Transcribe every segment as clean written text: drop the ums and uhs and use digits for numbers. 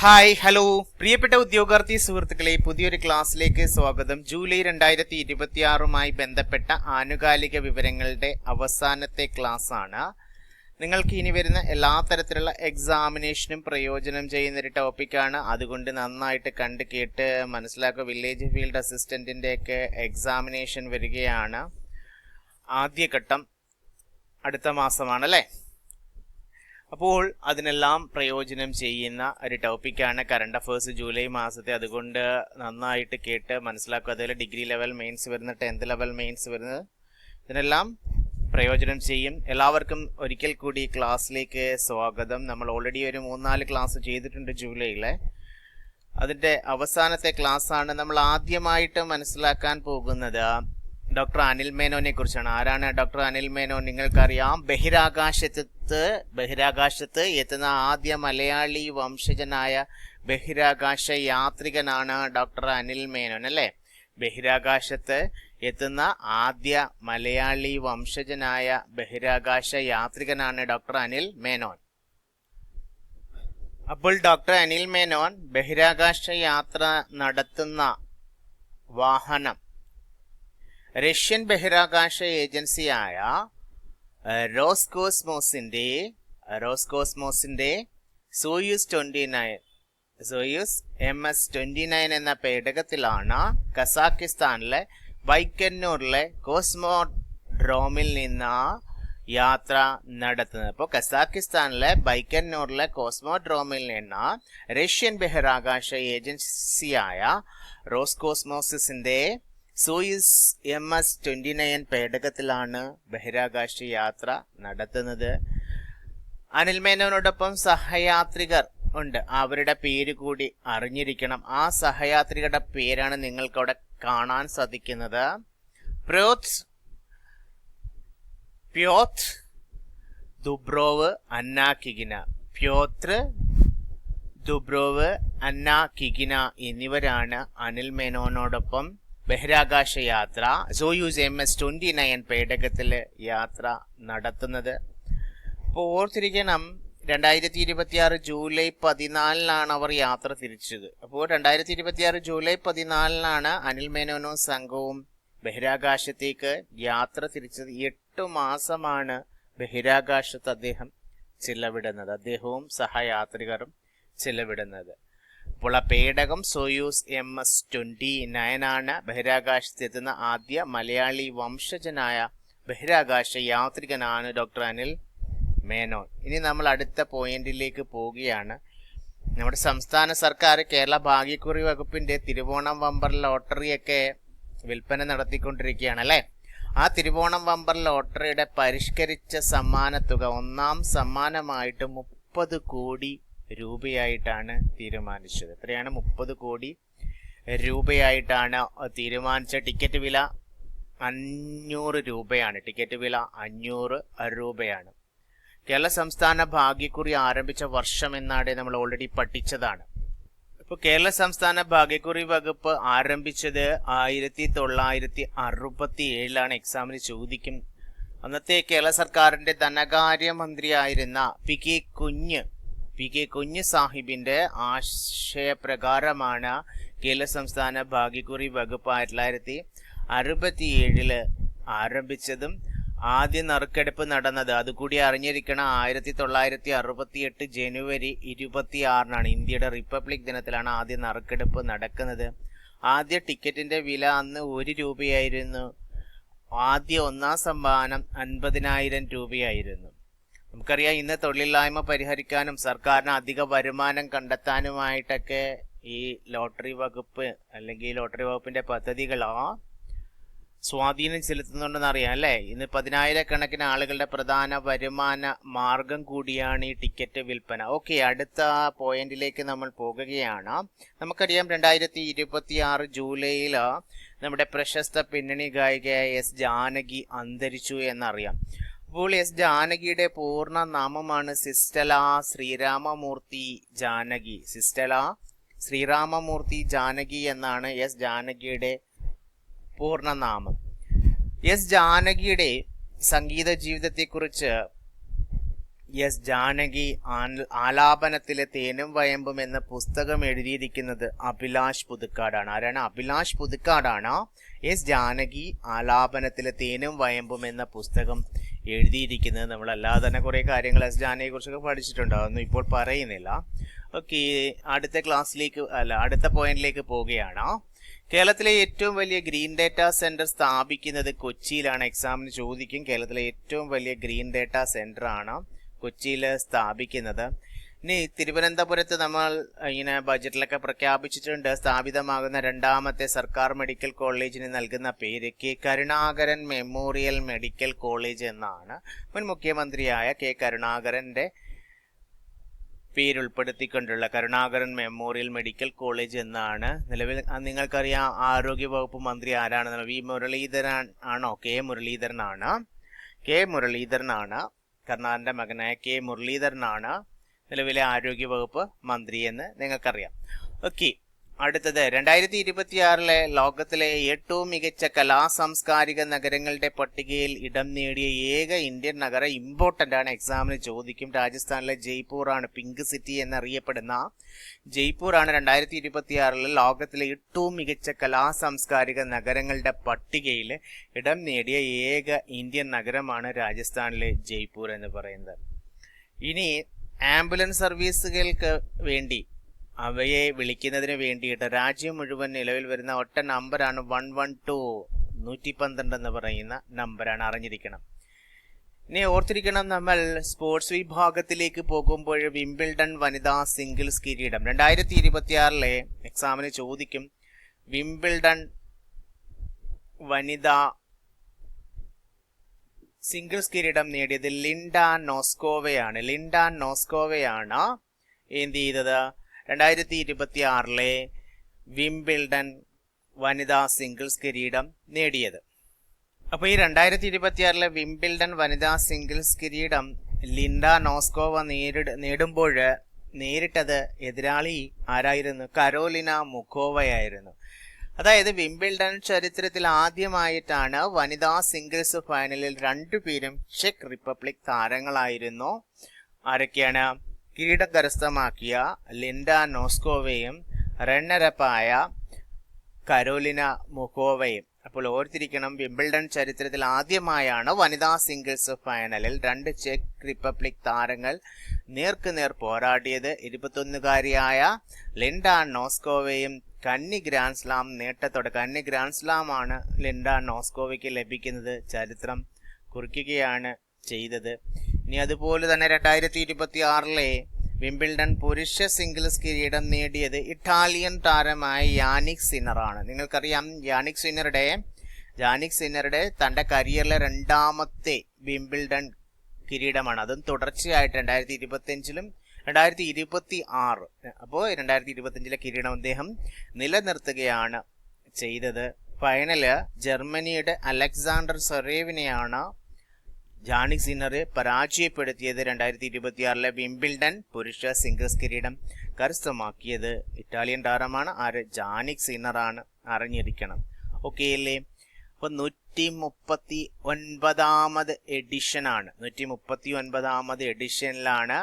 Hi hello പ്രിയപ്പെട്ട ഉദ്യോഗാർത്ഥി സുഹൃത്തുക്കളെ, പുതിയൊരു ക്ലാസ്സിലേക്ക് സ്വാഗതം. ജൂലൈ 2026 ബന്ധപ്പെട്ട ആനുകാലിക വിവരങ്ങളുടെ അവസാനത്തെ ക്ലാസ് ആണ്. നിങ്ങൾക്ക് ഇനി വരുന്ന എല്ലാ തരത്തിലുള്ള എക്സാമിനേഷനും പ്രയോജനം ചെയ്യുന്ന ഒരു ടോപ്പിക്കാണ്. അതുകൊണ്ട് നന്നായിട്ട് കണ്ട് കേട്ട് മനസ്സിലാക്കുക. വില്ലേജ് ഫീൽഡ് അസിസ്റ്റന്റിൻ്റെയൊക്കെ എക്സാമിനേഷൻ വരികയാണ്. ആദ്യഘട്ടം അടുത്ത മാസമാണല്ലേ. അപ്പോൾ അതിനെല്ലാം പ്രയോജനം ചെയ്യുന്ന ഒരു ടോപ്പിക്കാണ് കറണ്ട് അഫേഴ്സ് ജൂലൈ മാസത്തെ. അതുകൊണ്ട് നന്നായിട്ട് കേട്ട് മനസ്സിലാക്കുക. അതുപോലെ ഡിഗ്രി ലെവൽ മെയിൻസ് വരുന്നത്, 10th ലെവൽ മെയിൻസ് വരുന്നത്, ഇതിനെല്ലാം പ്രയോജനം ചെയ്യും. എല്ലാവർക്കും ഒരിക്കൽ കൂടി ക്ലാസ്സിലേക്ക് സ്വാഗതം. നമ്മൾ ഓൾറെഡി ഒരു 3-4 ക്ലാസ് ചെയ്തിട്ടുണ്ട് ജൂലൈയിലെ. അതിൻ്റെ അവസാനത്തെ ക്ലാസ്സാണ്. നമ്മൾ ആദ്യമായിട്ട് മനസ്സിലാക്കാൻ പോകുന്നത് ഡോക്ടർ അനിൽ മേനോനെ കുറിച്ചാണ്. ആരാണ് ഡോക്ടർ അനിൽ മേനോൻ? നിങ്ങൾക്കറിയാം, ബഹിരാകാശത്ത് എത്തുന്ന ആദ്യ മലയാളി വംശജനായ ബഹിരാകാശ യാത്രികനാണ് ഡോക്ടർ അനിൽ മേനോൻ അല്ലേ. ബഹിരാകാശത്ത് എത്തുന്ന ആദ്യ മലയാളി വംശജനായ ബഹിരാകാശ യാത്രികനാണ് ഡോക്ടർ അനിൽ മേനോൻ. അപ്പോൾ ഡോക്ടർ അനിൽ മേനോൻ ബഹിരാകാശ യാത്ര നടത്തുന്ന വാഹനം റഷ്യൻ ബഹിരാകാശ ഏജൻസിയായ റോസ്കോസ്മോസിന്റെ സോയൂസ് MS-29 എന്ന പേടകത്തിലാണ് കസാക്കിസ്ഥാനിലെ ബൈക്കന്നൂറിലെ കോസ്മോഡ്രോമിൽ നിന്ന് യാത്ര നടത്തുന്നത്. അപ്പോൾ കസാക്കിസ്ഥാനിലെ ബൈക്കന്നൂറിലെ കോസ്മോഡ്രോമിൽ നിന്ന് റഷ്യൻ ബഹിരാകാശ ഏജൻസിയായ റോസ്കോസ്മോസിന്റെ സോയൂസ് MS-29 പേടകത്തിലാണ് ബഹിരാകാശ യാത്ര നടത്തുന്നത്. അനിൽ മേനോനോടൊപ്പം സഹയാത്രികർ ഉണ്ട്. അവരുടെ പേര് കൂടി അറിഞ്ഞിരിക്കണം. ആ സഹയാത്രികരുടെ പേരാണ് നിങ്ങൾക്ക് അവിടെ കാണാൻ സാധിക്കുന്നത്. പ്യോത്ർ ദുബ്രോവ് അന്ന കിഗിന എന്നിവരാണ് അനിൽ മേനോനോടൊപ്പം ബഹിരാകാശ യാത്ര സോയൂസ് MS-29 പേടകത്തിൽ യാത്ര നടത്തുന്നത്. അപ്പോൾ ഓർത്തിരിക്കണം, 2026 ജൂലൈ 14 അവർ യാത്ര തിരിച്ചത്. അപ്പോൾ 2026 ജൂലൈ 14 അനിൽ മേനോനും സംഘവും ബഹിരാകാശത്തേക്ക് യാത്ര തിരിച്ചത്. 8 മാസമാണ് ബഹിരാകാശത്ത് അദ്ദേഹം ചിലവിടുന്നത്, അദ്ദേഹവും സഹയാത്രികരും ചിലവിടുന്നത്. അപ്പോൾ ആ പേടകം സോയൂസ് MS-29 ആണ്. ബഹിരാകാശത്തെത്തുന്ന ആദ്യ മലയാളി വംശജനായ ബഹിരാകാശ യാത്രികനാണ് ഡോക്ടർ അനിൽ മേനോൻ. ഇനി നമ്മൾ അടുത്ത പോയിന്റിലേക്ക് പോവുകയാണ്. നമ്മുടെ സംസ്ഥാന സർക്കാർ കേരള ഭാഗ്യക്കുറി വകുപ്പിന്റെ തിരുവോണം വമ്പർ ലോട്ടറിയൊക്കെ വിൽപ്പന നടത്തിക്കൊണ്ടിരിക്കുകയാണ് അല്ലേ. ആ തിരുവോണം വമ്പർ ലോട്ടറിയുടെ പരിഷ്കരിച്ച സമ്മാനത്തുക ഒന്നാം സമ്മാനമായിട്ട് 30 കോടി രൂപയായിട്ടാണ് തീരുമാനിച്ചത്. എത്രയാണ്? 30 കോടി രൂപയായിട്ടാണ് തീരുമാനിച്ച. ടിക്കറ്റ് വില 500 രൂപയാണ്. ടിക്കറ്റ് വില 500 രൂപയാണ്. കേരള സംസ്ഥാന ഭാഗ്യക്കുറി ആരംഭിച്ച വർഷം എന്നാണ് നമ്മൾ ഓൾറെഡി പഠിച്ചതാണ്. ഇപ്പോൾ കേരള സംസ്ഥാന ഭാഗ്യക്കുറി വകുപ്പ് ആരംഭിച്ചത് 1967 എക്സാമിന് ചോദിക്കും. അന്നത്തെ കേരള സർക്കാരിന്റെ ധനകാര്യമന്ത്രിയായിരുന്ന പി കെ കുഞ്ഞ് സാഹിബിന്റെ ആശയപ്രകാരമാണ് കേരള സംസ്ഥാന ഭാഗ്യക്കുറി വകുപ്പ് 1967 ആരംഭിച്ചതും ആദ്യ നറുക്കെടുപ്പ് നടന്നത്, അതുകൂടി അറിഞ്ഞിരിക്കണം, 1968 ജനുവരി 26 ഇന്ത്യയുടെ റിപ്പബ്ലിക് ദിനത്തിലാണ് ആദ്യ നറുക്കെടുപ്പ് നടക്കുന്നത്. ആദ്യ ടിക്കറ്റിന്റെ വില അന്ന് 1 രൂപയായിരുന്നു. ആദ്യ ഒന്നാം സമ്മാനം 50,000 രൂപയായിരുന്നു. നമുക്കറിയാം, ഇന്ന് തൊഴിലില്ലായ്മ പരിഹരിക്കാനും സർക്കാരിന് അധിക വരുമാനം കണ്ടെത്താനുമായിട്ടൊക്കെ ഈ ലോട്ടറി വകുപ്പ് അല്ലെങ്കിൽ ലോട്ടറി വകുപ്പിന്റെ പദ്ധതികളോ സ്വാധീനം ചെലുത്തുന്നുണ്ടെന്ന് അറിയാം അല്ലേ. ഇന്ന് 10,000-കണക്കിന് ആളുകളുടെ പ്രധാന വരുമാന മാർഗം കൂടിയാണ് ഈ ടിക്കറ്റ് വിൽപ്പന. ഓക്കെ, അടുത്ത പോയിന്റിലേക്ക് നമ്മൾ പോകുകയാണ്. നമുക്കറിയാം, 2026 ജൂലൈയിൽ നമ്മുടെ പ്രശസ്ത പിന്നണി ഗായികയായ S. ജാനകി അന്തരിച്ചു എന്നറിയാം. അപ്പോൾ S. ജാനകിയുടെ പൂർണ്ണ നാമമാണ് സിസ്റ്റല ശ്രീരാമമൂർത്തി ജാനകി എന്നാണ് S. ജാനകിയുടെ പൂർണ്ണനാമം. S. ജാനകിയുടെ സംഗീത ജീവിതത്തെക്കുറിച്ച് എസ് ജാനകി ആലാപനത്തിലെ തേനും വയമ്പും എന്ന പുസ്തകം എഴുതിയിരിക്കുന്നത് അഭിലാഷ് പുതുക്കാടാണ്. ആരാണ്? അഭിലാഷ് പുതുക്കാടാണ് എസ് ജാനകി ആലാപനത്തിലെ തേനും വയമ്പും എന്ന പുസ്തകം എഴുതിയിരിക്കുന്നത്. നമ്മളല്ലാതെ തന്നെ കുറേ കാര്യങ്ങൾ എസ് ജാനകിയെ കുറിച്ചൊക്കെ പഠിച്ചിട്ടുണ്ട്, അതൊന്നും ഇപ്പോൾ പറയുന്നില്ല. ഓക്കെ, അടുത്ത പോയിന്റിലേക്ക് പോവുകയാണ്. കേരളത്തിലെ ഏറ്റവും വലിയ ഗ്രീൻ ഡേറ്റാ സെന്റർ സ്ഥാപിക്കുന്നത് കൊച്ചിയിലാണ്. എക്സാമിന് ചോദിക്കും. കേരളത്തിലെ ഏറ്റവും വലിയ ഗ്രീൻ ഡേറ്റാ സെന്റർ ആണ് കൊച്ചിയിൽ സ്ഥാപിക്കുന്നത്. ഇനി തിരുവനന്തപുരത്ത് നമ്മൾ ഇങ്ങനെ ബജറ്റിലൊക്കെ പ്രഖ്യാപിച്ചിട്ടുണ്ട്. സ്ഥാപിതമാകുന്ന രണ്ടാമത്തെ സർക്കാർ മെഡിക്കൽ കോളേജിന് നൽകുന്ന പേര് K Karunakaran memorial medical college എന്നാണ്. മുൻ മുഖ്യമന്ത്രിയായ കെ കരുണാകരന്റെ പേരുൾപ്പെടുത്തിക്കൊണ്ടുള്ള കരുണാകരൻ മെമ്മോറിയൽ മെഡിക്കൽ കോളേജ് എന്നാണ്. നിലവിൽ നിങ്ങൾക്കറിയാം ആരോഗ്യവകുപ്പ് മന്ത്രി ആരാണെന്ന്. വി മുരളീധരൻ ആണോ? കെ മുരളീധരനാണ്. കരുണാകരന്റെ മകനായ കെ മുരളീധരനാണ് നിലവിലെ ആരോഗ്യവകുപ്പ് മന്ത്രി എന്ന് നിങ്ങൾക്കറിയാം. ഓക്കെ, അടുത്തത് 2026 ലോകത്തിലെ ഏറ്റവും മികച്ച കലാ സാംസ്കാരിക നഗരങ്ങളുടെ പട്ടികയിൽ ഇടം നേടിയ ഏക ഇന്ത്യൻ നഗരം ഇമ്പോർട്ടന്റ് ആണ്. എക്സാമിന് ചോദിക്കും. രാജസ്ഥാനിലെ ജയ്പൂർ ആണ്. പിങ്ക് സിറ്റി എന്നറിയപ്പെടുന്ന ജയ്പൂർ ആണ് 2026 ലോകത്തിലെ ഏറ്റവും മികച്ച കലാ സാംസ്കാരിക നഗരങ്ങളുടെ പട്ടികയിൽ ഇടം നേടിയ ഏക ഇന്ത്യൻ നഗരമാണ് രാജസ്ഥാനിലെ ജയ്പൂർ എന്ന് പറയുന്നത്. ഇനി ആംബുലൻസ് സർവീസുകൾക്ക് വേണ്ടി അവയെ വിളിക്കുന്നതിന് വേണ്ടിയിട്ട് രാജ്യം മുഴുവൻ നിലവിൽ വരുന്ന ഒറ്റ നമ്പറാണ് 112 112 എന്ന് പറയുന്ന നമ്പറാണ്. അറിഞ്ഞിരിക്കണം. ഇനി ഓർത്തിരിക്കണം, നമ്മൾ സ്പോർട്സ് വിഭാഗത്തിലേക്ക് പോകുമ്പോൾ വിംബിൾഡൺ വനിതാ സിംഗിൾസ് കിരീടം 2026 എക്സാമിന് ചോദിക്കും. വിംബിൾഡൺ വനിതാ സിംഗിൾസ് കിരീടം നേടിയത് ലിൻഡ നോസ്കോവയാണ്. എന്ത് ചെയ്തത്? 2026 വിംബിൾഡൺ വനിതാ സിംഗിൾസ് കിരീടം നേടിയത്. അപ്പോൾ ഈ 2026 വിംബിൾഡൺ വനിതാ സിംഗിൾസ് കിരീടം ലിൻഡ നോസ്കോവ നേടുമ്പോൾ നേരിട്ടത് എതിരാളി ആരായിരുന്നു? കരോലിന മുഖോവയായിരുന്നു. അതായത് വിംബിൾഡൺ ചരിത്രത്തിൽ ആദ്യമായിട്ടാണ് വനിതാ സിംഗിൾസ് ഫൈനലിൽ രണ്ടുപേരും ചെക്ക് റിപ്പബ്ലിക് താരങ്ങളായിരുന്നു. ആരൊക്കെയാണ്? കിരീടം കരസ്ഥമാക്കിയ ലിൻഡ നോസ്കോവയും റണ്ണറപ്പായ കരോലിന മുഖോവയും. അപ്പോൾ ഓർത്തിരിക്കണം, വിംബിൾഡൺ ചരിത്രത്തിൽ ആദ്യമായാണ് വനിതാ സിംഗിൾസ് ഫൈനലിൽ രണ്ട് ചെക്ക് റിപ്പബ്ലിക് താരങ്ങൾ നേർക്കുനേർ പോരാടിയത്. 21-കാരിയായ ലിൻഡ നോസ്കോവയും കന്നി ഗ്രാൻഡ് സ്ലാം നേട്ടത്തോടെ, കന്നി ഗ്രാൻഡ് സ്ലാം ആണ് ലിൻഡ നോസ്കോവയ്ക്ക് ലഭിക്കുന്നത്. ചരിത്രം കുറിക്കുകയാണ് ചെയ്തത്. ഇനി അതുപോലെ തന്നെ 2026 വിംബിൾഡൺ പുരുഷ സിംഗിൾസ് കിരീടം നേടിയത് ഇറ്റാലിയൻ താരമായ യാനിക് സിന്നറാണ്. നിങ്ങൾക്കറിയാം, യാനിക് സിന്നറുടെ തന്റെ കരിയറിലെ രണ്ടാമത്തെ വിംബിൾഡൺ കിരീടമാണ്. അതും തുടർച്ചയായിട്ട് 2025 2026. അപ്പോൾ 2025 കിരീടം അദ്ദേഹം നിലനിർത്തുകയാണ് ചെയ്തത്. ഫൈനല് ജർമ്മനിയുടെ അലക്സാണ്ടർ സൊറേവിനെയാണ് യാനിക് സിന്നറെ പരാജയപ്പെടുത്തിയത്. 2026 വിംബിൾഡൺ പുരുഷ സിംഗിൾസ് കിരീടം കരസ്ഥമാക്കിയത് ഇറ്റാലിയൻ താരമാണ്. ആര്? യാനിക് സിന്നറാണ്. അറിഞ്ഞിരിക്കണം. ഓക്കെ അല്ലേ? അപ്പൊ 139ാമത് എഡിഷനാണ്. 139ാമത് എഡിഷനിലാണ്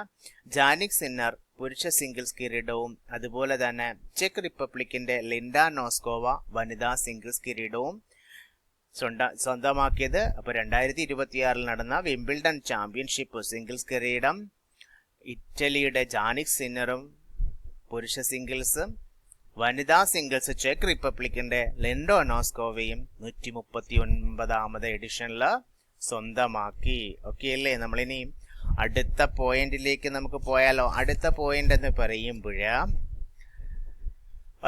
യാനിക് സിന്നർ പുരുഷ സിംഗിൾസ് കിരീടവും അതുപോലെ തന്നെ ചെക്ക് റിപ്പബ്ലിക്കിന്റെ ലിൻഡ നോസ്കോവ വനിതാ സിംഗിൾസ് കിരീടവും സ്വന്തമാക്കിയത്. അപ്പൊ 2026 നടന്ന വിംബിൾഡൺ ചാമ്പ്യൻഷിപ്പ് സിംഗിൾസ് കിരീടം ഇറ്റലിയുടെ യാനിക് സിന്നറും പുരുഷ സിംഗിൾസ്, വനിതാ സിംഗിൾസ് ചെക്ക് റിപ്പബ്ലിക്കിന്റെ ലിൻഡ നോസ്കോവയും 139ാമത് എഡിഷനിൽ സ്വന്തമാക്കി. ഓക്കെ അല്ലേ? നമ്മളിനി അടുത്ത പോയിന്റിലേക്ക് നമുക്ക് പോയാലോ? അടുത്ത പോയിന്റ് എന്ന് പറയുമ്പോൾ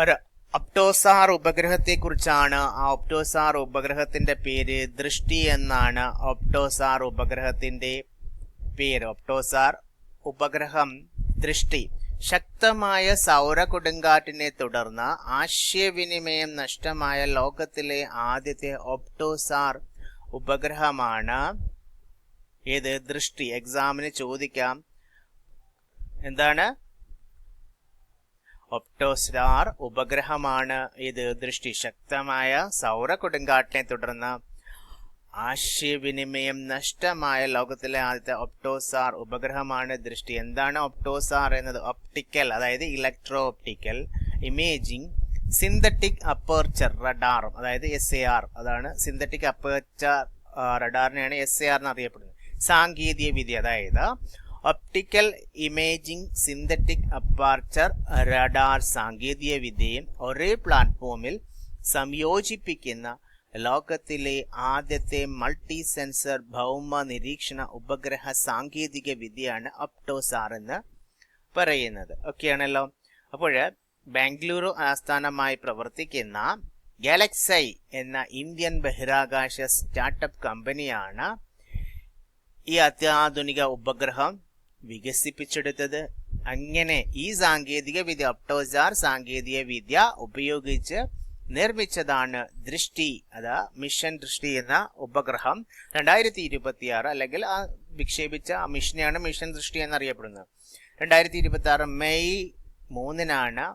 ഒരു ഒപ്റ്റോസാർ ഉപഗ്രഹത്തെ കുറിച്ചാണ്. ആ ഒപ്റ്റോസാർ ഉപഗ്രഹത്തിന്റെ പേര് ദൃഷ്ടി എന്നാണ്. ഒപ്റ്റോസാർ ഉപഗ്രഹത്തിന്റെ പേര് ഒപ്റ്റോസാർ ഉപഗ്രഹം ദൃഷ്ടി. ശക്തമായ സൗര കൊടുങ്കാറ്റിനെ തുടർന്ന് ആശയവിനിമയം നഷ്ടമായ ലോകത്തിലെ ആദ്യത്തെ ഒപ്റ്റോസാർ ഉപഗ്രഹമാണ് ഏത്? ദൃഷ്ടി. എക്സാമിന് ചോദിക്കാം. എന്താണ്? ഒപ്റ്റോസാർ ഉപഗ്രഹമാണ് ഇത് ദൃഷ്ടി. ശക്തമായ സൗര കൊടുങ്കാറ്റിനെ തുടർന്ന് ആശയവിനിമയം നഷ്ടമായ ലോകത്തിലെ ആദ്യത്തെ ഒപ്റ്റോസാർ ഉപഗ്രഹമാണ് ദൃഷ്ടി. എന്താണ് ഒപ്റ്റോസാർ എന്നത്? ഒപ്റ്റിക്കൽ, അതായത് electro optical imaging synthetic aperture radar, അതായത് SAR. അതാണ് സിന്തറ്റിക് അപ്പർച്ചർ റഡാറിനെയാണ് SAR എന്ന് അറിയപ്പെടുന്നത്. സാങ്കേതിക വിദ്യ, അതായത് optical imaging synthetic aperture radar സാങ്കേതിക വിദ്യയും ഒരേ പ്ലാറ്റ്ഫോമിൽ സംയോജിപ്പിക്കുന്ന ലോകത്തിലെ ആദ്യത്തെ മൾട്ടി സെൻസർ ഭൗമ നിരീക്ഷണ ഉപഗ്രഹ സാങ്കേതിക വിദ്യയാണ് ഒപ്റ്റോസാർ എന്ന് പറയുന്നത്. ഓക്കെയാണല്ലോ. അപ്പോൾ ബാംഗ്ലൂരു ആസ്ഥാനമായി പ്രവർത്തിക്കുന്ന ഗാലക്സൈ എന്ന ഇന്ത്യൻ ബഹിരാകാശ സ്റ്റാർട്ടപ്പ് കമ്പനിയാണ് ഈ അത്യാധുനിക ഉപഗ്രഹം വികസിപ്പിച്ചെടുത്തത്. അങ്ങനെ ഈ സാങ്കേതിക വിദ്യ, ഒപ്റ്റോസാർ സാങ്കേതിക വിദ്യ ഉപയോഗിച്ച് നിർമ്മിച്ചതാണ് ദൃഷ്ടി, അതാ മിഷൻ ദൃഷ്ടി എന്ന ഉപഗ്രഹം. 2026 അല്ലെങ്കിൽ ആ വിക്ഷേപിച്ച മിഷനെയാണ് മിഷൻ ദൃഷ്ടി എന്നറിയപ്പെടുന്നത്. 2026 മെയ് 3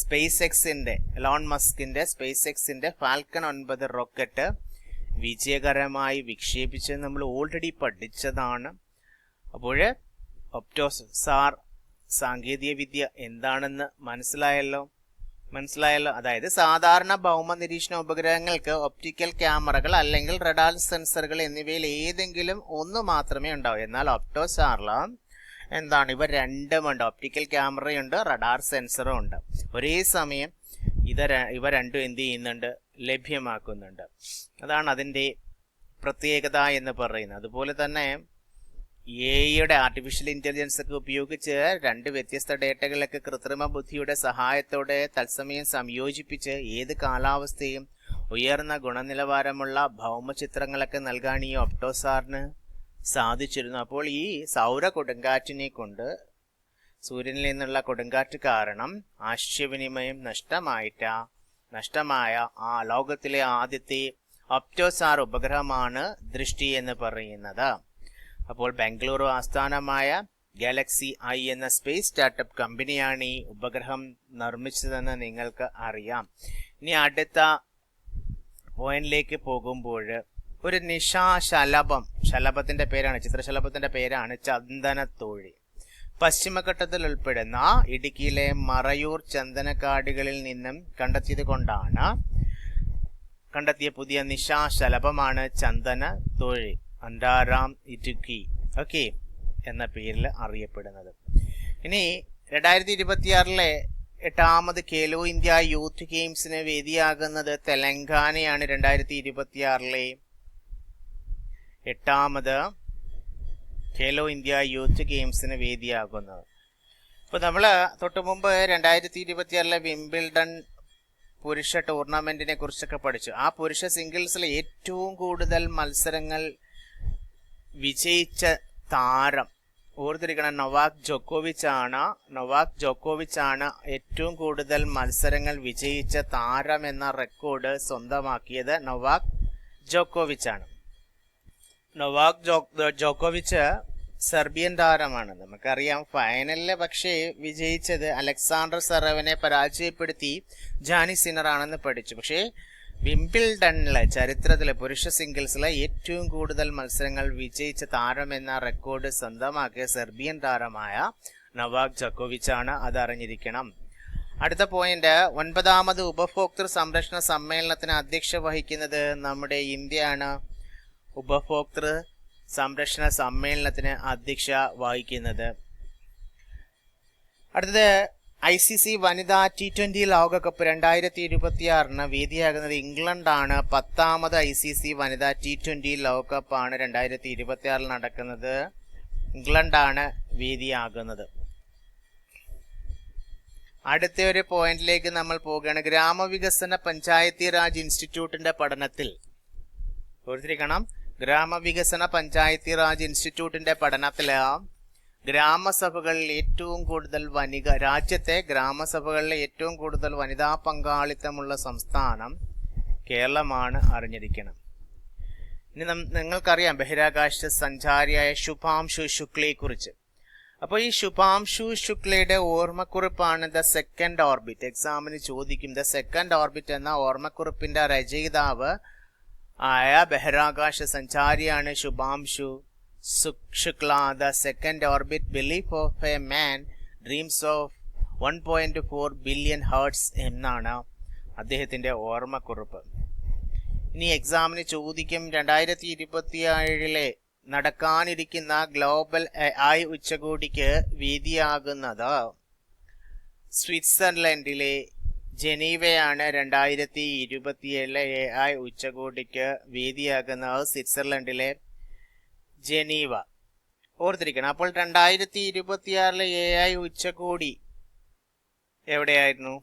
സ്പേസ് എക്സിന്റെ, എലോൺ മസ്കിന്റെ സ്പേസ് എക്സിന്റെ ഫാൽക്കൺ 9 റോക്കറ്റ് വിജയകരമായി വിക്ഷേപിച്ചത് നമ്മൾ ഓൾറെഡി പഠിച്ചതാണ്. അപ്പോൾ ഒപ്റ്റോസാർ സാങ്കേതിക വിദ്യ എന്താണെന്ന് മനസ്സിലായല്ലോ. അതായത് സാധാരണ ഭൗമ നിരീക്ഷണ ഉപഗ്രഹങ്ങൾക്ക് ഒപ്റ്റിക്കൽ ക്യാമറകൾ അല്ലെങ്കിൽ റഡാർ സെൻസറുകൾ എന്നിവയിൽ ഏതെങ്കിലും ഒന്ന് മാത്രമേ ഉണ്ടാവൂ. എന്നാൽ ഒപ്റ്റോസാറിൽ എന്താണ്, ഇവ രണ്ടുമുണ്ട്. ഒപ്റ്റിക്കൽ ക്യാമറയുണ്ട്, റഡാർ സെൻസറും ഉണ്ട്. ഒരേ സമയം ഇവ രണ്ടും എന്ത് ചെയ്യുന്നുണ്ട്? ലഭ്യമാക്കുന്നുണ്ട്. അതാണ് അതിൻ്റെ പ്രത്യേകത എന്ന് പറയുന്നത്. അതുപോലെ തന്നെ AI ആർട്ടിഫിഷ്യൽ ഇന്റലിജൻസ് ഒക്കെ ഉപയോഗിച്ച് രണ്ട് വ്യത്യസ്ത ഡേറ്റകളൊക്കെ കൃത്രിമ ബുദ്ധിയുടെ സഹായത്തോടെ തത്സമയം സംയോജിപ്പിച്ച് ഏത് കാലാവസ്ഥയും ഉയർന്ന ഗുണനിലവാരമുള്ള ഭൗമചിത്രങ്ങളൊക്കെ നൽകാൻ ഈ ഒപ്റ്റോസാറിന് സാധിച്ചിരുന്നു. അപ്പോൾ ഈ സൗര കൊടുങ്കാറ്റിനെ കൊണ്ട്, സൂര്യനിൽ നിന്നുള്ള കൊടുങ്കാറ്റ് കാരണം ആശയവിനിമയം നഷ്ടമായ ആ ലോകത്തിലെ ആദ്യത്തെ ഒപ്റ്റോസാർ ഉപഗ്രഹമാണ് ദൃഷ്ടി എന്ന് പറയുന്നത്. അപ്പോൾ ബാംഗ്ലൂരു ആസ്ഥാനമായ ഗാലക്സി ഐ എന്ന സ്പേസ് സ്റ്റാർട്ടപ്പ് കമ്പനിയാണ് ഈ ഉപഗ്രഹം നിർമ്മിച്ചതെന്ന് നിങ്ങൾക്ക് അറിയാം. ഇനി അടുത്ത പോയിന്റിലേക്ക് പോകുമ്പോൾ ഒരു ശലഭത്തിന്റെ പേരാണ്, ചിത്രശലഭത്തിന്റെ പേരാണ് ചന്ദനത്തോഴി. പശ്ചിമഘട്ടത്തിൽ ഉൾപ്പെടുന്ന ഇടുക്കിയിലെ മറയൂർ ചന്ദനക്കാടുകളിൽ നിന്നും കണ്ടെത്തിയ പുതിയ നിശാശലഭമാണ് ചന്ദനത്തോഴി, അൻഡാറാം ഇടുക്കി എന്ന പേരിൽ അറിയപ്പെടുന്നത്. ഇനി 2026 8ാമത് ഖേലോ ഇന്ത്യ യൂത്ത് ഗെയിംസിന് വേദിയാകുന്നത് തെലങ്കാനയാണ്. 2026 8ാമത് ഖേലോ ഇന്ത്യ യൂത്ത് ഗെയിംസിന് വേദിയാകുന്നത്. ഇപ്പോൾ നമ്മൾ തൊട്ടു മുമ്പ് 2026 വിംബിൾഡൺ പുരുഷ ടൂർണമെന്റിനെ കുറിച്ചൊക്കെ പഠിച്ചു. ആ പുരുഷ സിംഗിൾസിൽ ഏറ്റവും കൂടുതൽ മത്സരങ്ങൾ വിജയിച്ച താരം ഓർത്തിരിക്കണം, നൊവാക് ജോക്കോവിച്ച് ആണ് ഏറ്റവും കൂടുതൽ മത്സരങ്ങൾ വിജയിച്ച താരം എന്ന റെക്കോർഡ് സ്വന്തമാക്കിയത് നൊവാക് ജോക്കോവിച്ച് ആണ്. നൊവാക് ജോക്കോവിച്ച് സെർബിയൻ താരമാണ്. നമുക്കറിയാം ഫൈനലിൽ പക്ഷേ വിജയിച്ചത് അലക്സാണ്ടർ സെറവിനെ പരാജയപ്പെടുത്തി ജാനി സിന്നറാണെന്ന് പഠിച്ചു. പക്ഷേ വിംബിൾഡണിലെ ചരിത്രത്തിലെ പുരുഷ സിംഗിൾസിലെ ഏറ്റവും കൂടുതൽ മത്സരങ്ങൾ വിജയിച്ച താരം എന്ന റെക്കോർഡ് സ്വന്തമാക്കിയ സെർബിയൻ താരമായ നൊവാക് ജോക്കോവിച്ച് ആണ്. അതറിഞ്ഞിരിക്കണം. അടുത്ത പോയിന്റ്, 9ാമത് ഉപഭോക്തൃ സംരക്ഷണ സമ്മേളനത്തിന് അധ്യക്ഷത വഹിക്കുന്നത് നമ്മുടെ ഇന്ത്യയാണ്. ഉപഭോക്തൃ സംരക്ഷണ സമ്മേളനത്തിന് അധ്യക്ഷത വഹിക്കുന്നത്. അടുത്തത് ICC വനിതാ T20 ലോകകപ്പ് 2026 വേദിയാകുന്നത് ഇംഗ്ലണ്ടാണ്. 10ാമത് ICC വനിതാ T20 ലോകകപ്പാണ് 2026 നടക്കുന്നത്. ഇംഗ്ലണ്ടാണ് വേദിയാകുന്നത്. അടുത്ത ഒരു പോയിന്റിലേക്ക് നമ്മൾ പോവുകയാണ്. ഗ്രാമവികസന പഞ്ചായത്തി രാജ് ഇൻസ്റ്റിറ്റ്യൂട്ടിന്റെ പഠനത്തിൽ ഓർത്തിരിക്കണം, ഗ്രാമവികസന പഞ്ചായത്തി രാജ് ഇൻസ്റ്റിറ്റ്യൂട്ടിന്റെ പഠനത്തിൽ ഗ്രാമസഭകളിൽ ഏറ്റവും കൂടുതൽ രാജ്യത്തെ ഗ്രാമസഭകളിലെ ഏറ്റവും കൂടുതൽ വനിതാ പങ്കാളിത്തമുള്ള സംസ്ഥാനം കേരളമാണ്. അറിഞ്ഞിരിക്കണം. ഇനി നിങ്ങൾക്കറിയാം ബഹിരാകാശ സഞ്ചാരിയായ ശുഭാംശു ശുക്ലയെ കുറിച്ച്. അപ്പോൾ ഈ ശുഭാംശു ശുക്ലയുടെ ഓർമ്മക്കുറിപ്പാണ് ദ സെക്കൻഡ് ഓർബിറ്റ്. എക്സാമിന് ചോദിക്കും ദ സെക്കൻഡ് ഓർബിറ്റ് എന്ന ഓർമ്മക്കുറിപ്പിന്റെ രചയിതാവ് ആയ ബഹിരാകാശ സഞ്ചാരിയാണ് Shubhanshu Shukla. The second orbit belief of a man dreams of 1.4 billion hearts എന്നാണ് അദ്ദേഹത്തിന്റെ ഓർമ്മക്കുറിപ്പ്. ഇനി എക്സാമിന് ചോദിക്കും, 2027 നടക്കാനിരിക്കുന്ന ഗ്ലോബൽ AI ഉച്ചകോടിക്ക് വേദിയാകുന്നത് സ്വിറ്റ്സർലൻഡിലെ ജനീവയാണ്. 2027 AI ഉച്ചകോടിക്ക് വേദിയാകുന്നത് സ്വിറ്റ്സർലൻഡിലെ ജനീവ. ഓർത്തിരിക്കണം. അപ്പോൾ 2026 AI ഉച്ചകോടി എവിടെയായിരുന്നു?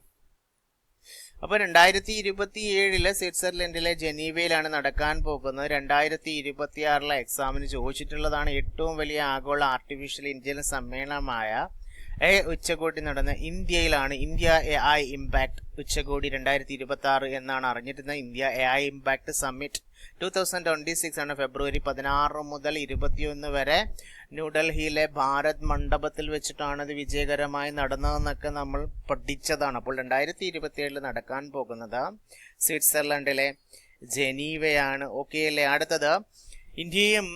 അപ്പോൾ 2027 സ്വിറ്റ്സർലൻഡിലെ ജനീവയിലാണ് നടക്കാൻ പോകുന്നത്. 2026 എക്സാമിന് ചോദിച്ചിട്ടുള്ളതാണ്. ഏറ്റവും വലിയ ആഗോള ആർട്ടിഫിഷ്യൽ ഇന്റലിജൻസ് സമ്മേളനമായ ഉച്ചകോടി നടന്ന ഇന്ത്യയിലാണ്. ഇന്ത്യ AI ഇമ്പാക്ട് ഉച്ചകോടി 2026 എന്നാണ് അറിഞ്ഞിരുന്നത്. ഇന്ത്യ AI ഇമ്പാക്ട് സമ്മിറ്റ് 2026 ആണ്. ഫെബ്രുവരി 16 മുതൽ 21 വരെ ന്യൂഡൽഹിയിലെ ഭാരത് മണ്ഡപത്തിൽ വെച്ചിട്ടാണ് ഇത് വിജയകരമായി നടന്നതെന്നൊക്കെ നമ്മൾ പഠിച്ചതാണ്. അപ്പോൾ 2027 നടക്കാൻ പോകുന്നത് സ്വിറ്റ്സർലൻഡിലെ ജനീവയാണ്. ഓക്കെ അല്ലേ? അടുത്തത്, ഇന്ത്യയും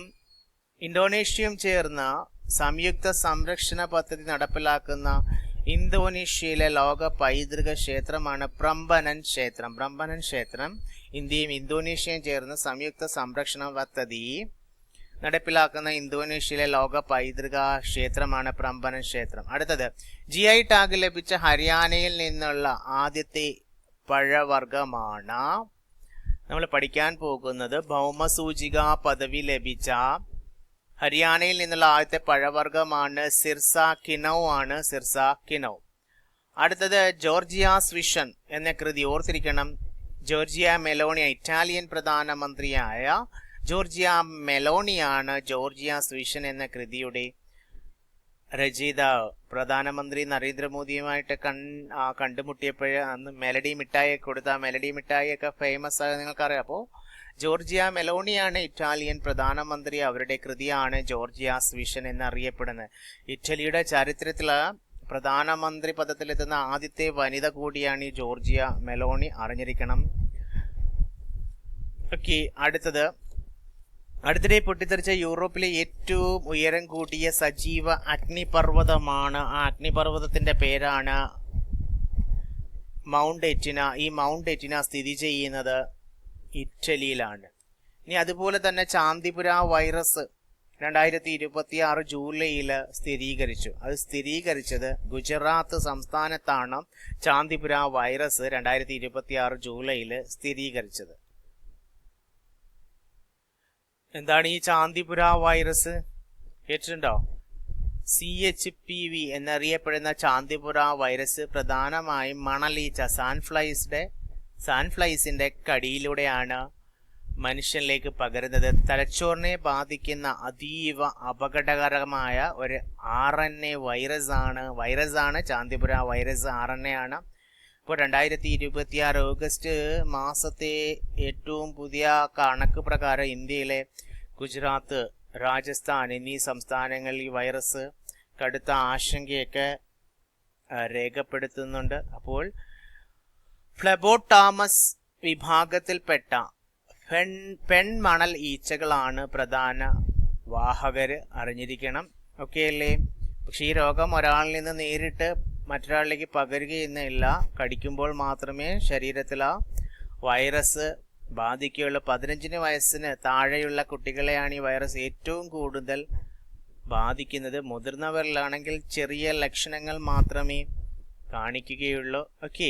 ഇന്തോനേഷ്യയും ചേർന്ന സംയുക്ത സംരക്ഷണ പദ്ധതി നടപ്പിലാക്കുന്ന ഇന്തോനേഷ്യയിലെ ലോക പൈതൃക ക്ഷേത്രമാണ് പ്രംബനൻ ക്ഷേത്രം. പ്രംബനൻ ക്ഷേത്രം ഇന്ത്യയും ഇന്തോനേഷ്യയും ചേർന്ന് സംയുക്ത സംരക്ഷണ പദ്ധതി നടപ്പിലാക്കുന്ന ഇന്തോനേഷ്യയിലെ ലോക പൈതൃക ക്ഷേത്രമാണ് പ്രംബനൻ ക്ഷേത്രം. അടുത്തത്, GI ടാഗ് ലഭിച്ച ഹരിയാനയിൽ നിന്നുള്ള ആദ്യത്തെ പഴവർഗ്ഗമാണ് നമ്മൾ പഠിക്കാൻ പോകുന്നത്. ഭൗമസൂചിക പദവി ലഭിച്ച ഹരിയാനയിൽ നിന്നുള്ള ആദ്യത്തെ പഴവർഗ്ഗമാണ് സിർസ കിനൗ ആണ്. സിർസ കിനൗ. അടുത്തത്, ജോർജിയാസ് വിഷൻ എന്ന കൃതി. ഓർത്തിരിക്കണം, ജോർജിയ മെലോണി, ഇറ്റാലിയൻ പ്രധാനമന്ത്രിയായ ജോർജിയ മെലോണിയാണ് ജോർജിയാസ് വിഷൻ എന്ന കൃതിയുടെ രചയിതാവ്. പ്രധാനമന്ത്രി നരേന്ദ്രമോദിയുമായിട്ട് കണ്ടുമുട്ടിയപ്പോഴേ അന്ന് മെലഡി മിഠായി കൊടുത്ത മെലഡി മിഠായിയൊക്കെ ഫേമസ് ആയ നിങ്ങൾക്കറിയാം. അപ്പോൾ ജോർജിയ മെലോണിയാണ് ഇറ്റാലിയൻ പ്രധാനമന്ത്രി. അവരുടെ കൃതിയാണ് ജോർജിയാസ് വിഷൻ എന്നറിയപ്പെടുന്നത്. ഇറ്റലിയുടെ ചരിത്രത്തിൽ പ്രധാനമന്ത്രി പദത്തിലെത്തുന്ന ആദ്യത്തെ വനിത കൂടിയാണ് ഈ ജോർജിയ മെലോണി, അറിഞ്ഞിരിക്കണം. ഓക്കെ, അടുത്തിടെ പൊട്ടിത്തെറിച്ച യൂറോപ്പിലെ ഏറ്റവും ഉയരം കൂടിയ സജീവ അഗ്നിപർവ്വതമാണ്. ആ അഗ്നിപർവ്വതത്തിന്റെ പേരാണ് മൗണ്ട് എറ്റിന. ഈ മൗണ്ട് എറ്റിന സ്ഥിതി ചെയ്യുന്നത് ഇറ്റലിയിലാണ്. ഇനി അതുപോലെ തന്നെ ചാന്ദിപുര വൈറസ് 2026 ജൂലൈയിൽ സ്ഥിരീകരിച്ചു. അത് സ്ഥിരീകരിച്ചത് ഗുജറാത്ത് സംസ്ഥാനത്താണ്. ചാന്ദിപുര വൈറസ് 2026 ജൂലൈയിൽ സ്ഥിരീകരിച്ചത്. എന്താണ് ഈ ചാന്ദിപുര വൈറസ്? കേട്ടിട്ടുണ്ടോ? CHPV എന്നറിയപ്പെടുന്ന ചാന്ദിപുര വൈറസ് പ്രധാനമായും മണലീച്ച സാൻഫ്ലൈസിന്റെ കടിയിലൂടെയാണ് മനുഷ്യനിലേക്ക് പകരുന്നത്. തലച്ചോറിനെ ബാധിക്കുന്ന അതീവ അപകടകരമായ ഒരു RNA വൈറസാണ് ചാന്ദിപുര വൈറസ്. RNA ആണ്. ഇപ്പോൾ 2026 ഓഗസ്റ്റ് മാസത്തെ ഏറ്റവും പുതിയ കണക്ക് പ്രകാരം ഇന്ത്യയിലെ ഗുജറാത്ത്, രാജസ്ഥാൻ എന്നീ സംസ്ഥാനങ്ങളിൽ ഈ വൈറസ് കടുത്ത ആശങ്കയൊക്കെ രേഖപ്പെടുത്തുന്നുണ്ട്. അപ്പോൾ ഫ്ലെബോട്ടാമസ് വിഭാഗത്തിൽപ്പെട്ട പെൺമണൽ ഈച്ചകളാണ് പ്രധാന വാഹകര്, അറിഞ്ഞിരിക്കണം. ഓക്കെ അല്ലേ? പക്ഷെ ഈ രോഗം ഒരാളിൽ നിന്ന് നേരിട്ട് മറ്റൊരാളിലേക്ക് പകരുകയെന്നില്ല. കടിക്കുമ്പോൾ മാത്രമേ ശരീരത്തിൽ ആ വൈറസ് ബാധിക്കുകയുള്ളൂ. 15 വയസ്സിന് താഴെയുള്ള കുട്ടികളെയാണ് ഈ വൈറസ് ഏറ്റവും കൂടുതൽ ബാധിക്കുന്നത്. മുതിർന്നവരിലാണെങ്കിൽ ചെറിയ ലക്ഷണങ്ങൾ മാത്രമേ കാണിക്കുകയുള്ളൂ. ഓക്കെ,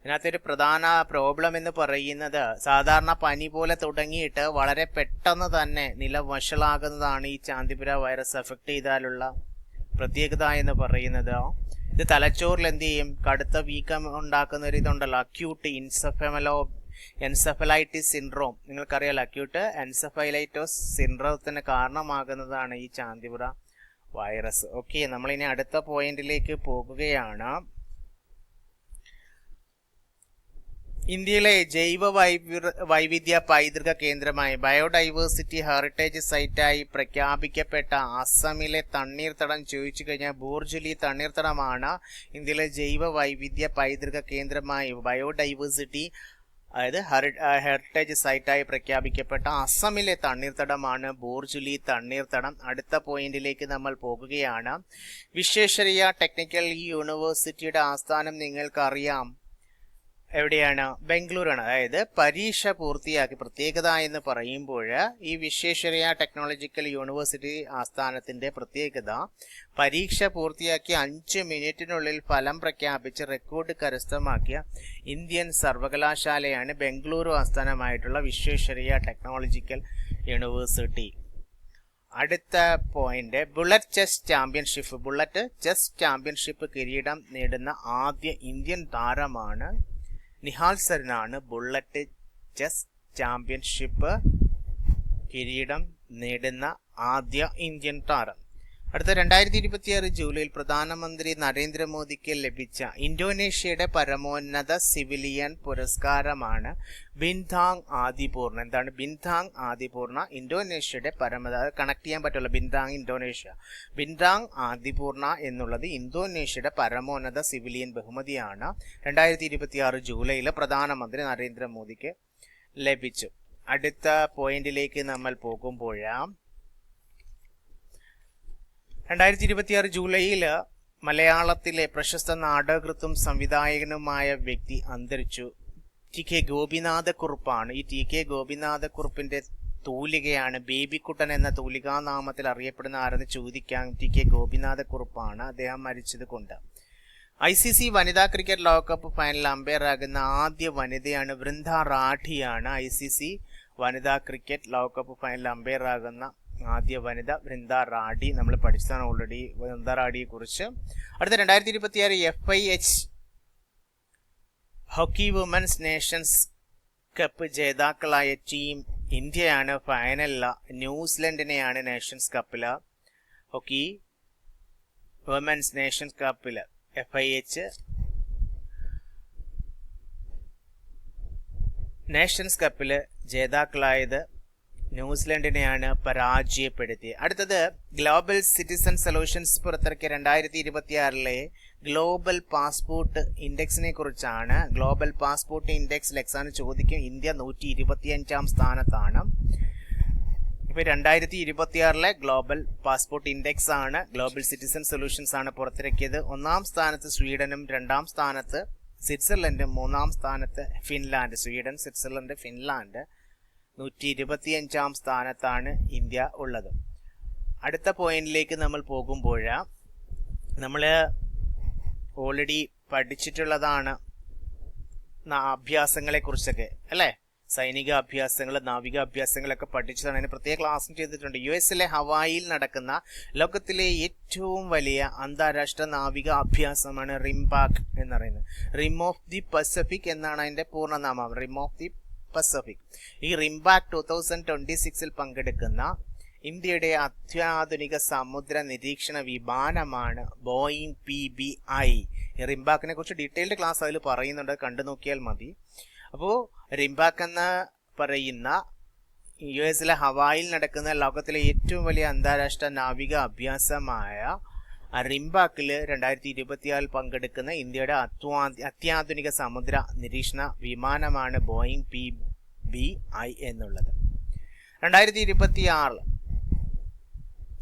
ഇതിനകത്തൊരു പ്രധാന പ്രോബ്ലം എന്ന് പറയുന്നത് സാധാരണ പനി പോലെ തുടങ്ങിയിട്ട് വളരെ പെട്ടെന്ന് തന്നെ നില വഷളാകുന്നതാണ് ഈ ചാന്ദിപുര വൈറസ് എഫക്ട് ചെയ്താലുള്ള പ്രത്യേകത എന്ന് പറയുന്നത്. ഇത് തലച്ചോറിൽ എന്ത് ചെയ്യും? കടുത്ത വീക്കം ഉണ്ടാക്കുന്ന ഒരു ഇതുണ്ടല്ലോ, അക്യൂട്ട് എൻസെഫലൈറ്റിസ് സിൻഡ്രോം. നിങ്ങൾക്കറിയാലോ, അക്യൂട്ട് എൻസെഫലൈറ്റോസ് സിൻഡ്രോത്തിന് കാരണമാകുന്നതാണ് ഈ ചാന്ദിപുര വൈറസ്. ഓക്കെ, നമ്മളിനി അടുത്ത പോയിന്റിലേക്ക് പോകുകയാണ്. ഇന്ത്യയിലെ ജൈവ വൈവിധ്യ പൈതൃക കേന്ദ്രമായി ബയോഡൈവേഴ്സിറ്റി ഹെറിറ്റേജ് സൈറ്റായി പ്രഖ്യാപിക്കപ്പെട്ട അസമിലെ തണ്ണീർത്തടം ചോദിച്ചു കഴിഞ്ഞാൽ ബോർജുലി തണ്ണീർത്തടമാണ് ഇന്ത്യയിലെ ജൈവ വൈവിധ്യ പൈതൃക കേന്ദ്രമായി ബയോഡൈവേഴ്സിറ്റി അതായത് ഹെറിറ്റേജ് സൈറ്റായി പ്രഖ്യാപിക്കപ്പെട്ട അസമിലെ തണ്ണീർത്തടമാണ് ബോർജുലി തണ്ണീർത്തടം. അടുത്ത പോയിന്റിലേക്ക് നമ്മൾ പോകുകയാണ്. വിശ്വേശ്വരയ്യ ടെക്നിക്കൽ യൂണിവേഴ്സിറ്റിയുടെ ആസ്ഥാനം നിങ്ങൾക്കറിയാം എവിടെയാണ്? ബംഗളൂരാണ്. അതായത് പരീക്ഷ പൂർത്തിയാക്കി, പ്രത്യേകത എന്ന് പറയുമ്പോൾ ഈ വിശ്വേശ്വരയ്യ ടെക്നോളജിക്കൽ യൂണിവേഴ്സിറ്റി ആസ്ഥാനത്തിന്റെ പ്രത്യേകത പരീക്ഷ പൂർത്തിയാക്കി 5 മിനിറ്റിനുള്ളിൽ ഫലം പ്രഖ്യാപിച്ച് റെക്കോർഡ് കരസ്ഥമാക്കിയ ഇന്ത്യൻ സർവകലാശാലയാണ് ബംഗളൂരു ആസ്ഥാനമായിട്ടുള്ള വിശ്വേശ്വരയ്യ ടെക്നോളജിക്കൽ യൂണിവേഴ്സിറ്റി. അടുത്ത പോയിന്റ്, ബുള്ളറ്റ് ചെസ് ചാമ്പ്യൻഷിപ്പ് കിരീടം നേടുന്ന ആദ്യ ഇന്ത്യൻ താരമാണ് നിഹാൽ സരീനാണ് ബുള്ളറ്റ് ചെസ് ചാമ്പ്യൻഷിപ്പ് കിരീടം നേടുന്ന ആദ്യ ഇന്ത്യൻ താരം. അടുത്ത 2026 ജൂലൈയിൽ പ്രധാനമന്ത്രി നരേന്ദ്രമോദിക്ക് ലഭിച്ച ഇന്തോനേഷ്യയുടെ പരമോന്നത സിവിലിയൻ പുരസ്കാരമാണ് ബിൻതാങ് ആദിപൂർണ. എന്താണ് ബിൻതാങ് ആദിപൂർണ? ഇന്തോനേഷ്യയുടെ കണക്ട് ചെയ്യാൻ പറ്റുള്ള ബിൻതാങ് ഇന്തോനേഷ്യ. ബിൻതാങ് ആദിപൂർണ എന്നുള്ളത് ഇന്തോനേഷ്യയുടെ പരമോന്നത സിവിലിയൻ ബഹുമതിയാണ്. 2026 ജൂലൈയിൽ പ്രധാനമന്ത്രി നരേന്ദ്രമോദിക്ക് ലഭിച്ചു. അടുത്ത പോയിന്റിലേക്ക് നമ്മൾ പോകുമ്പോൾ 2026 ജൂലൈയിൽ മലയാളത്തിലെ പ്രശസ്ത നാടകൃത്തും സംവിധായകനുമായ വ്യക്തി അന്തരിച്ചു. TK ഗോപിനാഥക്കുറുപ്പാണ്. ഈ TK ഗോപിനാഥക്കുറുപ്പിന്റെ തൂലികയാണ് ബേബിക്കുട്ടൻ എന്ന തൂലികാനാമത്തിൽ അറിയപ്പെടുന്ന ആരെന്ന് ചോദിക്കാൻ TK ഗോപിനാഥക്കുറുപ്പാണ്. അദ്ദേഹം മരിച്ചത് കൊണ്ട്. ICC വനിതാ ക്രിക്കറ്റ് ലോകകപ്പ് ഫൈനൽ അമ്പയർ ആകുന്ന ആദ്യ വനിതയാണ് വൃന്ദ റാഠിയാണ്. ICC വനിതാ ക്രിക്കറ്റ് ലോകകപ്പ് ഫൈനൽ അമ്പയർ ആകുന്ന ആദ്യ വനിത വൃന്ദ റാഠി. നമ്മൾ പഠിച്ചതാണ് ഓൾറെഡി വൃന്ദ റാഠിയെ കുറിച്ച്. അടുത്ത 2026 FIH hockey women's nations cup ജേതാക്കളായ ടീം ഇന്ത്യയാണ്. ഫൈനലിൽ ന്യൂസിലൻഡിനെയാണ് നേഷൻസ് കപ്പില് ഹോക്കി വുമൻസ് നേഷൻസ് കപ്പില് FIH നേഷൻസ് കപ്പില് ജേതാക്കളായത് ന്യൂസിലൻഡിനെയാണ് പരാജയപ്പെടുത്തിയത്. അടുത്തത് ഗ്ലോബൽ സിറ്റിസൺ സൊല്യൂഷൻസ് പുറത്തിറക്കിയ 2026 ഗ്ലോബൽ പാസ്പോർട്ട് ഇൻഡെക്സിനെ കുറിച്ചാണ്. ഗ്ലോബൽ പാസ്പോർട്ട് ഇൻഡെക്സിൽ എക്സാമിന് ചോദിക്കും. ഇന്ത്യ 125ാം സ്ഥാനത്താണ്. ഇപ്പൊ 2026 ഗ്ലോബൽ പാസ്പോർട്ട് ഇൻഡെക്സ് ആണ്, ഗ്ലോബൽ സിറ്റിസൺ സൊല്യൂഷൻസ് ആണ് പുറത്തിറക്കിയത്. 1ാം സ്ഥാനത്ത് സ്വീഡനും, 2ാം സ്ഥാനത്ത് സ്വിറ്റ്സർലൻഡും, 3ാം സ്ഥാനത്ത് ഫിൻലാൻഡ്. Sweden, Switzerland, Finland. 125ാം സ്ഥാനത്താണ് ഇന്ത്യ ഉള്ളത്. അടുത്ത പോയിന്റിലേക്ക് നമ്മൾ പോകുമ്പോൾ നമ്മൾ ഓൾറെഡി പഠിച്ചിട്ടുള്ളതാണ് അഭ്യാസങ്ങളെ കുറിച്ചൊക്കെ അല്ലേ. സൈനിക അഭ്യാസങ്ങൾ, നാവിക അഭ്യാസങ്ങളൊക്കെ പഠിച്ചതാണ്. അതിന് പ്രത്യേക ക്ലാസ്സും ചെയ്തിട്ടുണ്ട്. US ഹവായിയിൽ നടക്കുന്ന ലോകത്തിലെ ഏറ്റവും വലിയ അന്താരാഷ്ട്ര നാവിക അഭ്യാസമാണ് റിംപാക് എന്ന് പറയുന്നത്. റിം ഓഫ് ദി പസഫിക് എന്നാണ് അതിന്റെ പൂർണ്ണനാമം. റിം ഓഫ് ദി പസഫിക്. ഈ റിംപാക് 2026 പങ്കെടുക്കുന്ന ഇന്ത്യയുടെ അത്യാധുനിക സമുദ്ര നിരീക്ഷണ വിമാനമാണ് ബോയിങ് PBI. റിംപാക്കിനെ കുറിച്ച് ഡീറ്റെയിൽഡ് ക്ലാസ് അതിൽ പറയുന്നുണ്ട്, കണ്ടു നോക്കിയാൽ മതി. അപ്പോൾ റിംപാക് എന്ന് പറയുന്ന US ഹവായിൽ നടക്കുന്ന ലോകത്തിലെ ഏറ്റവും വലിയ അന്താരാഷ്ട്ര നാവിക അഭ്യാസമായ റിംപാക്കിൽ 2026 പങ്കെടുക്കുന്ന ഇന്ത്യയുടെ അത്യാധുനിക സമുദ്ര നിരീക്ഷണ വിമാനമാണ് ബോയിങ് PBI എന്നുള്ളത്. 2026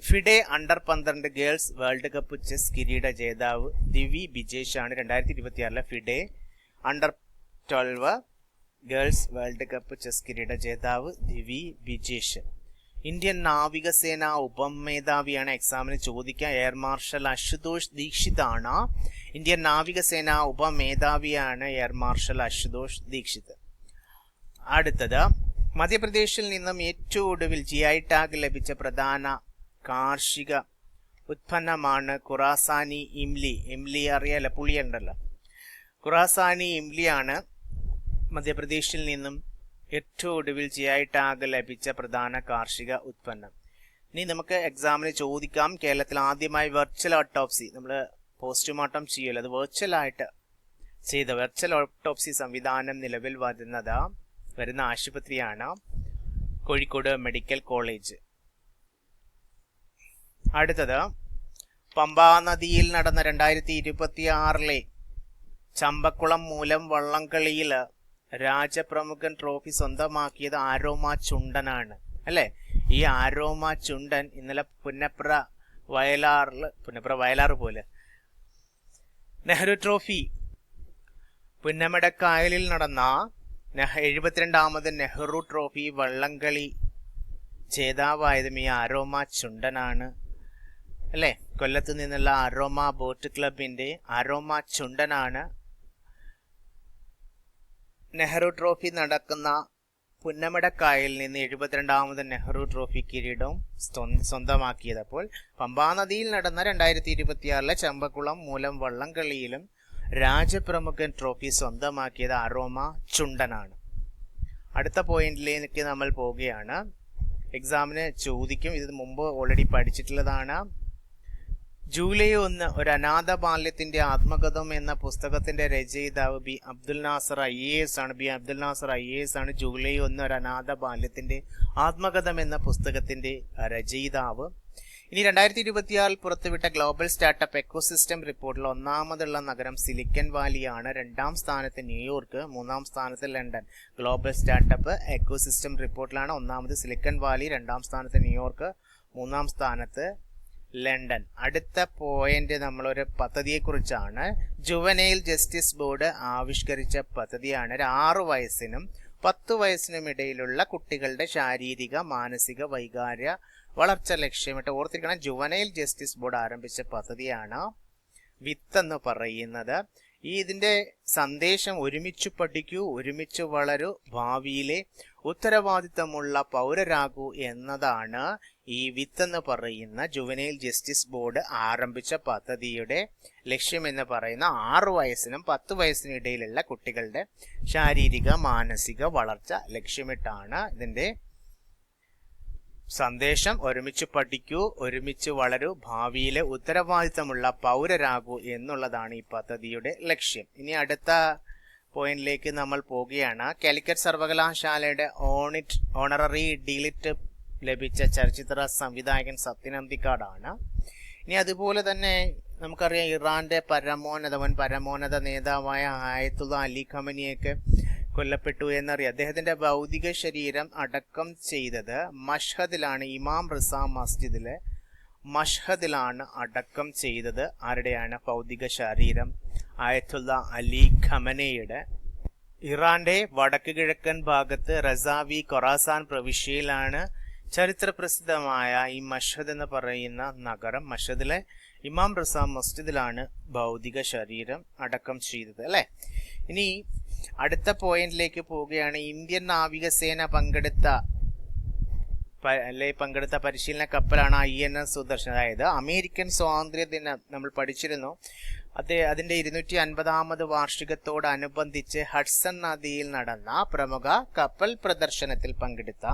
FIDE under 12 girls world cup chess കിരീട ജേതാവ് ദിവി ബിജേഷ് ആണ്. 2026 FIDE under 12 girls world cup chess കിരീട ജേതാവ് ദിവി ബിജേഷ്. ഇന്ത്യൻ നാവികസേന ഉപമേധാവിയാണ്. എക്സാമിന് ചോദിക്കുക. എയർ മാർഷൽ അശുതോഷ് ദീക്ഷിത് ആണ്. ഇന്ത്യൻ നാവികസേന ഉപമേധാവിയാണ് എയർ മാർഷൽ അശുതോഷ് ദീക്ഷിത്. അടുത്തത് മധ്യപ്രദേശിൽ നിന്നും ഏറ്റവും ഒടുവിൽ GI ടാഗ് ലഭിച്ച പ്രധാന കാർഷിക ഉത്പന്നമാണ് ഖുറാസാനി ഇംലി. ഇംലി അറിയാലോ, പുളിയുണ്ടല്ലോ. ഖുറാസാനി ഇംലിയാണ് മധ്യപ്രദേശിൽ നിന്നും ഏറ്റവും ഒടുവിൽ GI ടാഗ് ലഭിച്ച പ്രധാന കാർഷിക ഉത്പന്നം. ഇനി നമുക്ക് എക്സാമിന് ചോദിക്കാം. കേരളത്തിൽ ആദ്യമായി വെർച്വൽ ഓട്ടോപ്സി, നമ്മൾ പോസ്റ്റ്മോർട്ടം ചെയ്യല്ലോ, അത് വെർച്വലായിട്ട് ചെയ്ത വെർച്വൽ ഓട്ടോപ്സി സംവിധാനം നിലവിൽ വരുന്ന ആശുപത്രിയാണ് കോഴിക്കോട് മെഡിക്കൽ കോളേജ്. അടുത്തത് പമ്പാ നദിയിൽ നടന്ന 2026 ചമ്പക്കുളം മൂലം വള്ളംകളിയിൽ രാജപ്രമുഖൻ ട്രോഫി സ്വന്തമാക്കിയത് ആരോമ ചുണ്ടനാണ് അല്ലെ. ഈ ആരോമ ചുണ്ടൻ ഇന്നലെ പുന്നപ്ര വയലാർ പോലെ നെഹ്റു ട്രോഫി പുന്നമടക്കായലിൽ നടന്ന 72ാമത് നെഹ്റു ട്രോഫി വള്ളംകളി ജേതാവായതും ഈ ആരോമ ചുണ്ടനാണ് അല്ലെ. കൊല്ലത്ത് നിന്നുള്ള ആരോമ ബോട്ട് ക്ലബിന്റെ ആരോമ ചുണ്ടനാണ് നെഹ്റു ട്രോഫി നടക്കുന്ന പുന്നമടക്കായലിൽ നിന്ന് 72ാമത് നെഹ്റു ട്രോഫി കിരീടവും സ്വന്തമാക്കിയത്. അപ്പോൾ പമ്പാനദിയിൽ നടന്ന 2026 ചമ്പക്കുളം മൂലം വള്ളംകളിയിലും രാജപ്രമുഖൻ ട്രോഫി സ്വന്തമാക്കിയത് ആരോമ ചുണ്ടനാണ്. അടുത്ത പോയിന്റിലേക്ക് നമ്മൾ പോവുകയാണ്. എക്സാമിന് ചോദിക്കും, ഇത് മുമ്പ് ഓൾറെഡി പഠിച്ചിട്ടുള്ളതാണ്. ജൂലൈ 1 ഒരു അനാഥ ബാല്യത്തിന്റെ ആത്മകഥം എന്ന പുസ്തകത്തിന്റെ രചയിതാവ് ബി അബ്ദുൽ നാസർ IAS ആണ്. ജൂലൈ 1 ഒരു അനാഥ ബാല്യത്തിന്റെ ആത്മകഥം എന്ന പുസ്തകത്തിന്റെ രചയിതാവ്. ഇനി 2026 പുറത്തുവിട്ട ഗ്ലോബൽ സ്റ്റാർട്ടപ്പ് എക്കോസിസ്റ്റം റിപ്പോർട്ടിൽ ഒന്നാമതുള്ള നഗരം സിലിക്കൺ വാലിയാണ്. 2ാം സ്ഥാനത്ത് ന്യൂയോർക്ക്, 3ാം സ്ഥാനത്ത് ലണ്ടൻ. ഗ്ലോബൽ സ്റ്റാർട്ടപ്പ് എക്കോസിസ്റ്റം റിപ്പോർട്ടിലാണ് ഒന്നാമത് സിലിക്കൺ വാലി, 2ാം സ്ഥാനത്ത് ന്യൂയോർക്ക്, 3ാം സ്ഥാനത്ത് ലണ്ടൻ. അടുത്ത പോയിന്റ് നമ്മളൊരു പദ്ധതിയെക്കുറിച്ചാണ്. ജുവനൈൽ ജസ്റ്റിസ് ബോർഡ് ആവിഷ്കരിച്ച പദ്ധതിയാണ്. 6 വയസ്സിനും 10 വയസ്സിനും ഇടയിലുള്ള കുട്ടികളുടെ ശാരീരിക, മാനസിക, വൈകാര്യ വളർച്ച ലക്ഷ്യമിട്ട് ഓർത്തിരിക്കണം. ജുവനൈൽ ജസ്റ്റിസ് ബോർഡ് ആരംഭിച്ച പദ്ധതിയാണ് വിത്ത് എന്ന് പറയുന്നത്. ഇതിന്റെ സന്ദേശം ഒരുമിച്ച് പഠിക്കൂ, ഒരുമിച്ച് വളരൂ, ഭാവിയിലെ ഉത്തരവാദിത്തമുള്ള പൗരരാകൂ എന്നതാണ് ഈ വിത്ത് എന്ന് പറയുന്ന ജുവനൈൽ ജസ്റ്റിസ് ബോർഡ് ആരംഭിച്ച പദ്ധതിയുടെ ലക്ഷ്യമെന്ന് പറയുന്ന 6 വയസ്സിനും 10 വയസ്സിനും ഇടയിലുള്ള കുട്ടികളുടെ ശാരീരിക, മാനസിക വളർച്ച ലക്ഷ്യമിട്ടാണ് ഇതിന്റെ സന്ദേശം. ഒരുമിച്ച് പഠിക്കൂ, ഒരുമിച്ച് വളരൂ, ഭാവിയിലെ ഉത്തരവാദിത്തമുള്ള പൗരരാകൂ എന്നുള്ളതാണ് ഈ പദ്ധതിയുടെ ലക്ഷ്യം. ഇനി അടുത്ത പോയിന്റിലേക്ക് നമ്മൾ പോവുകയാണ്. കാലിക്കറ്റ് സർവകലാശാലയുടെ ഓണററി ഡിലിറ്റ് ലഭിച്ച ചലച്ചിത്ര സംവിധായകൻ സത്യൻ അന്തിക്കാടാണ്. ഇനി അതുപോലെ തന്നെ നമുക്കറിയാം, ഇറാന്റെ പരമോന്നത നേതാവായ ആയത്തുള്ള അലി ഖമനിയൊക്കെ കൊല്ലപ്പെട്ടു എന്നറിയാം. അദ്ദേഹത്തിന്റെ ഭൗതിക ശരീരം അടക്കം ചെയ്തത് മഷ്ഹദിലാണ്. ഇമാം റിസ മസ്ജിദിലെ മഷ്ഹദിലാണ് അടക്കം ചെയ്തത്. ആരുടെയാണ് ഭൗതിക ശരീരം? ആയത്തുള്ള അലി ഖമനയുടെ. ഇറാന്റെ വടക്ക് കിഴക്കൻ ഭാഗത്ത് റസാവി ഖൊറാസാൻ പ്രവിശ്യയിലാണ് ചരിത്ര പ്രസിദ്ധമായ ഈ മഷ്ഹദ് എന്ന് പറയുന്ന നഗരം. മഷ്ഹദിലെ ഇമാം റിസ മസ്ജിദിലാണ് ഭൗതിക ശരീരം അടക്കം ചെയ്തത് അല്ലെ. ഇനി അടുത്ത പോയിന്റിലേക്ക് പോവുകയാണ്. ഇന്ത്യൻ നാവികസേന പങ്കെടുത്ത പരിശീലന കപ്പലാണ് INS സുദർശൻ. അതായത് അമേരിക്കൻ സ്വാതന്ത്ര്യ ദിനം നമ്മൾ പഠിച്ചിരുന്നു. അതിന്റെ 250ാമത് വാർഷികത്തോടനുബന്ധിച്ച് ഹഡ്സൺ നദിയിൽ നടന്ന പ്രമുഖ കപ്പൽ പ്രദർശനത്തിൽ പങ്കെടുത്ത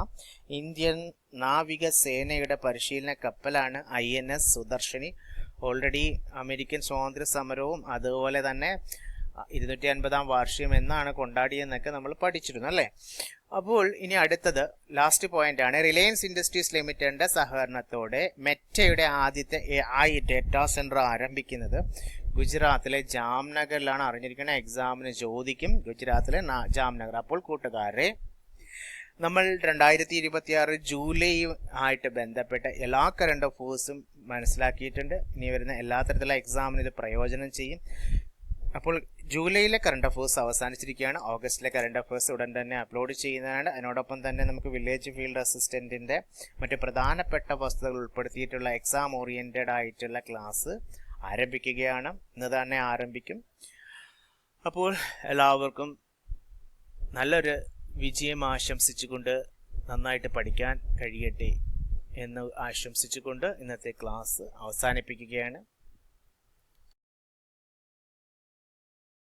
ഇന്ത്യൻ നാവികസേനയുടെ പരിശീലന കപ്പലാണ് INS സുദർശനി. ഓൾറെഡി അമേരിക്കൻ സ്വാതന്ത്ര്യ സമരവും അതുപോലെ തന്നെ 250ാം വാർഷികം എന്നാണ് കൊണ്ടാടിയെന്നൊക്കെ നമ്മൾ പഠിച്ചിരുന്നു അല്ലേ. അപ്പോൾ ഇനി അടുത്തത് ലാസ്റ്റ് പോയിന്റ് ആണ്. റിലയൻസ് ഇൻഡസ്ട്രീസ് ലിമിറ്റഡിന്റെ സഹകരണത്തോടെ മെറ്റയുടെ ആദ്യത്തെ AI ഡേറ്റാ സെന്റർ ആരംഭിക്കുന്നത് ഗുജറാത്തിലെ ജാംനഗറിലാണ്. അറിഞ്ഞിരിക്കുന്ന എക്സാമിന് ചോദിക്കും, ഗുജറാത്തിലെ ജാംനഗർ. അപ്പോൾ കൂട്ടുകാരെ, നമ്മൾ 2026 ജൂലൈ ആയിട്ട് ബന്ധപ്പെട്ട എല്ലാ കറണ്ട് അഫേഴ്സും മനസ്സിലാക്കിയിട്ടുണ്ട്. ഇനി വരുന്ന എല്ലാ തരത്തിലുള്ള എക്സാമിന് ഇത് പ്രയോജനം ചെയ്യും. അപ്പോൾ ജൂലൈയിലെ കറണ്ട് അഫേഴ്സ് അവസാനിച്ചിരിക്കുകയാണ്. ഓഗസ്റ്റിലെ കറണ്ട് അഫേഴ്സ് ഉടൻ തന്നെ അപ്ലോഡ് ചെയ്യുന്നതാണ്. അതിനോടൊപ്പം തന്നെ നമുക്ക് വില്ലേജ് ഫീൽഡ് അസിസ്റ്റന്റിന്റെ മറ്റ് പ്രധാനപ്പെട്ട വസ്തുതകൾ ഉൾപ്പെടുത്തിയിട്ടുള്ള എക്സാം ഓറിയന്റഡ് ആയിട്ടുള്ള ക്ലാസ് ആരംഭിക്കുകയാണ്. ഇന്ന് തന്നെ ആരംഭിക്കും. അപ്പോൾ എല്ലാവർക്കും നല്ലൊരു വിജയം ആശംസിച്ചുകൊണ്ട് നന്നായിട്ട് പഠിക്കാൻ കഴിയട്ടെ എന്ന് ആശംസിച്ചുകൊണ്ട് ഇന്നത്തെ ക്ലാസ് അവസാനിപ്പിക്കുകയാണ്.